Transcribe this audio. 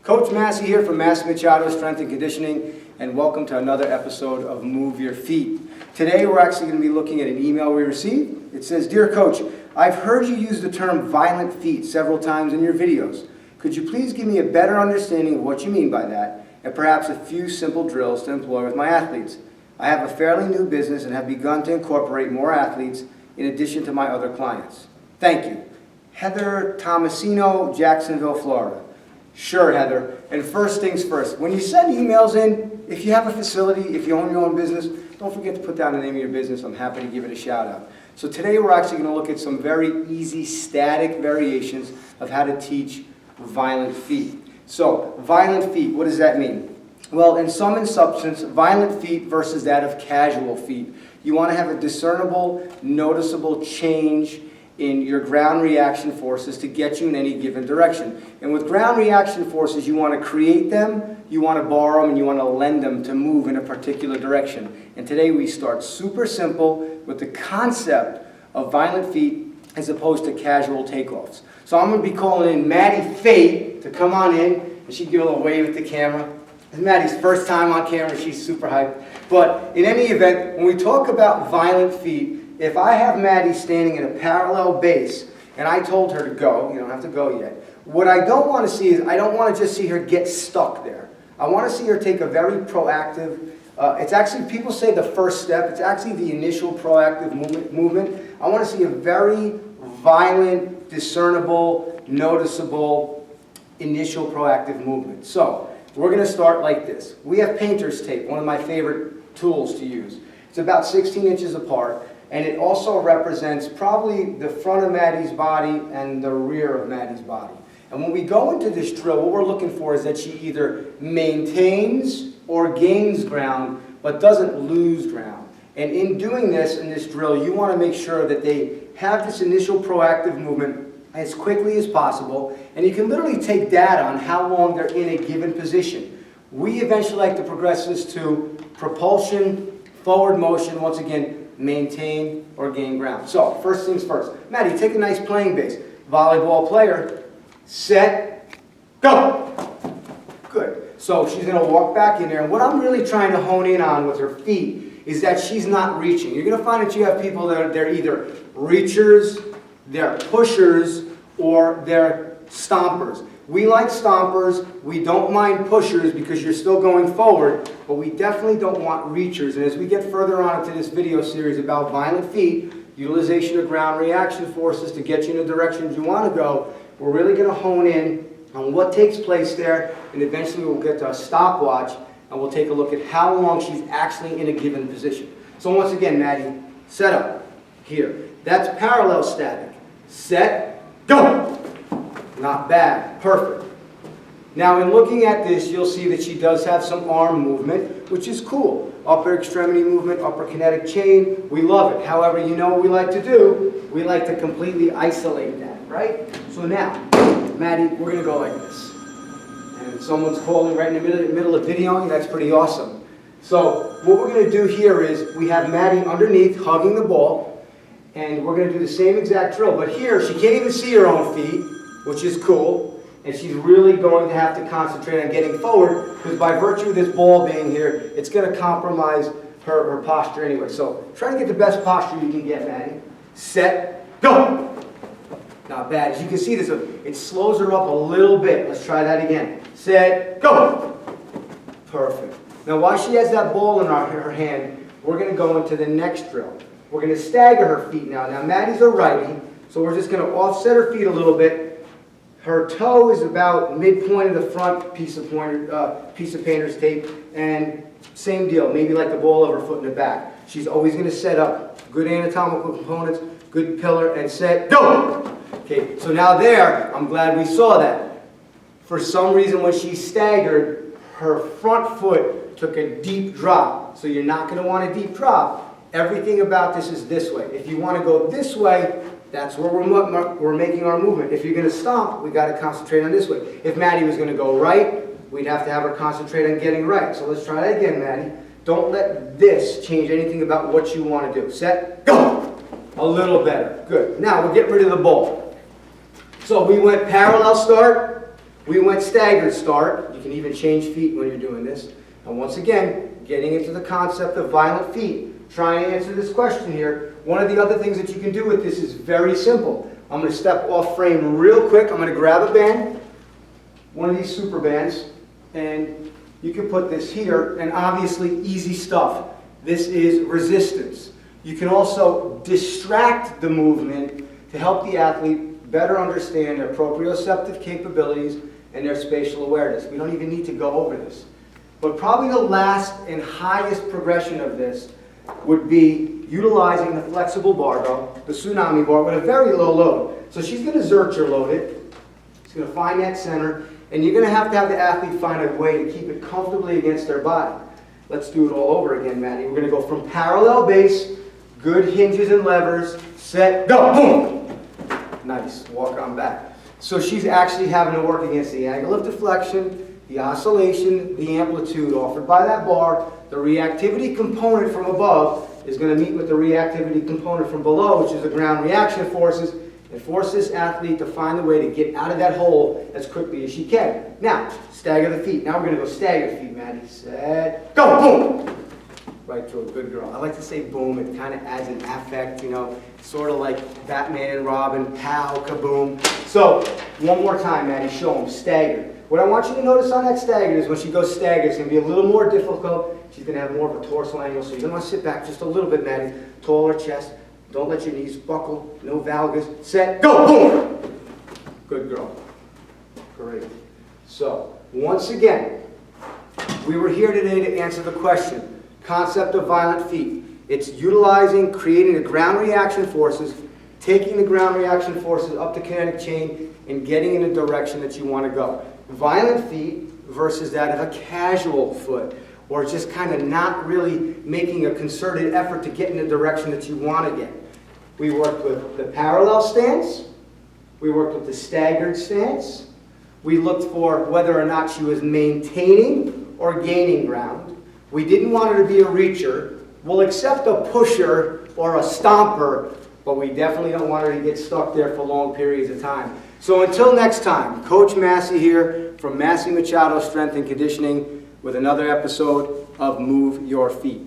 Coach Massi here from Massi-Machado Strength and Conditioning, and welcome to another episode of Move Your Feet. Today we're actually going to be looking at an email we received. It says, "Dear Coach, I've heard you use the term violent feet several times in your videos. Could you please give me a better understanding of what you mean by that, and perhaps a few simple drills to employ with my athletes? I have a fairly new business and have begun to incorporate more athletes in addition to my other clients. Thank you. Heather Tomasino, Jacksonville, Florida." Sure, Heather. And first things first, when you send emails in, if you have a facility, if you own your own business, don't forget to put down the name of your business. I'm happy to give it a shout out. So today we're actually going to look at some very easy static variations of how to teach violent feet. So, violent feet, what does that mean? Well, in sum and substance, violent feet versus that of casual feet. You want to have a discernible, noticeable change in your ground reaction forces to get you in any given direction. And with ground reaction forces, you want to create them, you want to borrow them, and you want to lend them to move in a particular direction. And today we start super simple with the concept of violent feet as opposed to casual takeoffs. So I'm going to be calling in Maddie Fate to come on in, and she'd give a little wave at the camera. It's Maddie's first time on camera, she's super hyped. But in any event, when we talk about violent feet, if I have Maddie standing in a parallel base, and I told her to go, you don't have to go yet, what I don't want to see is, I don't want to just see her get stuck there. I want to see her take a very proactive, it's actually, people say the first step, it's actually the initial proactive movement. I want to see a very violent, discernible, noticeable, initial proactive movement. So, we're going to start like this. We have painter's tape, one of my favorite tools to use. It's about 16 inches apart. And it also represents probably the front of Maddie's body and the rear of Maddie's body. And when we go into this drill, what we're looking for is that she either maintains or gains ground, but doesn't lose ground. And in doing this, in this drill, you want to make sure that they have this initial proactive movement as quickly as possible. And you can literally take data on how long they're in a given position. We eventually like to progress this to propulsion, forward motion, once again, maintain or gain ground. So, first things first. Maddie, take a nice playing base. Volleyball player. Set. Go! Good. So, she's going to walk back in there. And what I'm really trying to hone in on with her feet is that she's not reaching. You're going to find that you have people that they're either reachers, they're pushers, or they're stompers. We like stompers, we don't mind pushers because you're still going forward, but we definitely don't want reachers. And as we get further on into this video series about violent feet, utilization of ground reaction forces to get you in the directions you want to go, we're really going to hone in on what takes place there, and eventually we'll get to a stopwatch, and we'll take a look at how long she's actually in a given position. So once again, Maddie, set up here. That's parallel static. Set, go! Not bad. Perfect. Now, in looking at this, you'll see that she does have some arm movement, which is cool. Upper extremity movement, upper kinetic chain. We love it. However, you know what we like to do? We like to completely isolate that, right? So now, Maddie, we're going to go like this. And someone's calling right in the middle of videoing. That's pretty awesome. So, what we're going to do here is we have Maddie underneath hugging the ball, and we're going to do the same exact drill. But here, she can't even see her own feet, which is cool, and she's really going to have to concentrate on getting forward, because by virtue of this ball being here, it's going to compromise her posture anyway. So try to get the best posture you can get, Maddie. Set, go! Not bad. As you can see, this, it slows her up a little bit. Let's try that again. Set, go! Perfect. Now while she has that ball in her hand, we're going to go into the next drill. We're going to stagger her feet now. Now Maddie's a righty, so we're just going to offset her feet a little bit. Her toe is about midpoint of the front piece of painter's tape, and same deal, maybe like the ball of her foot in the back. She's always going to set up good anatomical components, good pillar, and set, go! Okay, so now there, I'm glad we saw that. For some reason, when she staggered, her front foot took a deep drop. So you're not going to want a deep drop. Everything about this is this way. If you want to go this way, that's where we're making our movement. If you're going to stomp, we got to concentrate on this way. If Maddie was going to go right, we'd have to have her concentrate on getting right. So let's try that again, Maddie. Don't let this change anything about what you want to do. Set, go! A little better. Good. Now we're getting rid of the ball. So we went parallel start, We went staggered start. You can even change feet when you're doing this. And once again, getting into the concept of violent feet, trying to answer this question here. One of the other things that you can do with this is very simple. I'm going to step off frame real quick. I'm going to grab a band, one of these Superbands, and you can put this here, and obviously easy stuff. This is resistance. You can also distract the movement to help the athlete better understand their proprioceptive capabilities and their spatial awareness. We don't even need to go over this. But probably the last and highest progression of this would be utilizing the flexible barbell, the Tsunami Bar, with a very low load. So she's going to Zercher load it. She's going to find that center, and you're going to have the athlete find a way to keep it comfortably against their body. Let's do it all over again, Maddie. We're going to go from parallel base, good hinges and levers, set, go, boom! Nice, walk on back. So she's actually having to work against the angle of deflection, the oscillation, the amplitude offered by that bar. The reactivity component from above is going to meet with the reactivity component from below, which is the ground reaction forces, and force this athlete to find a way to get out of that hole as quickly as she can. Now, stagger the feet. Now we're going to go stagger feet, Maddie. Set, go, boom! Right through a good girl. I like to say boom. It kind of adds an affect, you know, sort of like Batman and Robin, pow, kaboom. So, one more time, Maddie, show them, stagger. What I want you to notice on that stagger is when she goes stagger, it's going to be a little more difficult. She's going to have more of a torso angle, so you're going to want to sit back just a little bit, Maddie. Taller chest. Don't let your knees buckle. No valgus. Set, go, boom! Good girl. Great. So, once again, we were here today to answer the question. Concept of violent feet. It's utilizing, creating the ground reaction forces, taking the ground reaction forces up the kinetic chain, and getting in the direction that you want to go. Violent feet versus that of a casual foot, or just kind of not really making a concerted effort to get in the direction that you want to get. We worked with the parallel stance. We worked with the staggered stance. We looked for whether or not she was maintaining or gaining ground. We didn't want her to be a reacher. We'll accept a pusher or a stomper, but we definitely don't want her to get stuck there for long periods of time. So until next time, Coach Massi here from Massi-Machado Strength and Conditioning with another episode of Move Your Feet.